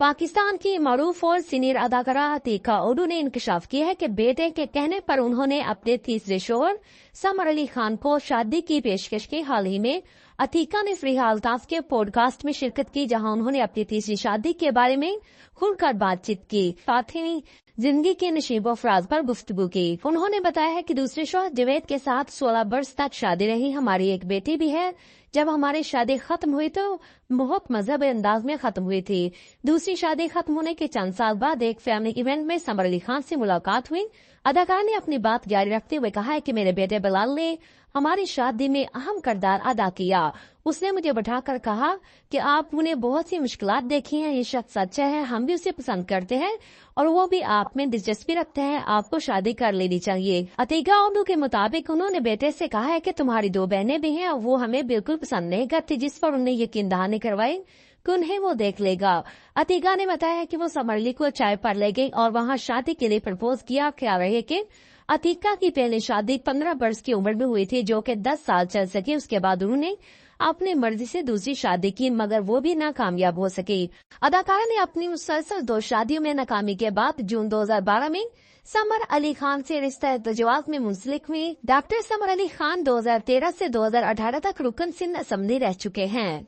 पाकिस्तान की मरूफ और सीनियर अदाकारा अतीका उर्दू ने इंकशाफ किया है कि बेटे के कहने पर उन्होंने अपने तीसरे शोहर समर अली खान को शादी की पेशकश की। हाल ही में अतीका ने फ्री अल्ताफ के पॉडकास्ट में शिरकत की, जहां उन्होंने अपनी तीसरी शादी के बारे में खुलकर बातचीत की, साथ ही जिंदगी के नशीबो फराज पर गुफ्तगू की। उन्होंने बताया है कि दूसरे शोहर जवेद के साथ 16 बरस तक शादी रही। हमारी एक बेटी भी है। जब हमारी शादी खत्म हुई तो बहुत मजहबी अंदाज में खत्म हुई थी। दूसरी शादी खत्म होने के चंद साल बाद एक फैमिली इवेंट में समर अली खान से मुलाकात हुई। अदाकार ने अपनी बात जारी रखते हुए कहा है कि मेरे बेटे बिलाल ने हमारी शादी में अहम किरदार अदा किया। उसने मुझे बैठाकर कहा कि आपने बहुत सी मुश्किलात देखी हैं, ये शख्स अच्छा है, हम भी उसे पसंद करते हैं और वो भी आप में दिलचस्पी रखते हैं, आपको शादी कर लेनी चाहिए। अतीका उर्दू के मुताबिक उन्होंने बेटे से कहा है कि तुम्हारी 2 बहनें भी हैं और वो हमें बिल्कुल पसंद नहीं करती, जिस पर उन्हें यकीन दहानी करवाई कि उन्हें वो देख लेगा। अतीका ने बताया कि वो समर अली को चाय पर ले गई और वहां शादी के लिए प्रपोज किया। ख्याल रहे कि अतीका की पहली शादी 15 वर्ष की उम्र में हुई थी, जो कि 10 साल चल सकी। उसके बाद उन्होंने अपनी मर्जी से दूसरी शादी की, मगर वो भी नाकामयाब हो सकी। अदाकारा ने अपनी मुसलसल 2 शादियों में नाकामी के बाद जून 2012 में समर अली खान से रिश्ता तजवाज़ में मुंसलिक हुई। डॉक्टर समर अली खान 2013 से 2018 तक रुकन सिंध असम्बली रह चुके हैं।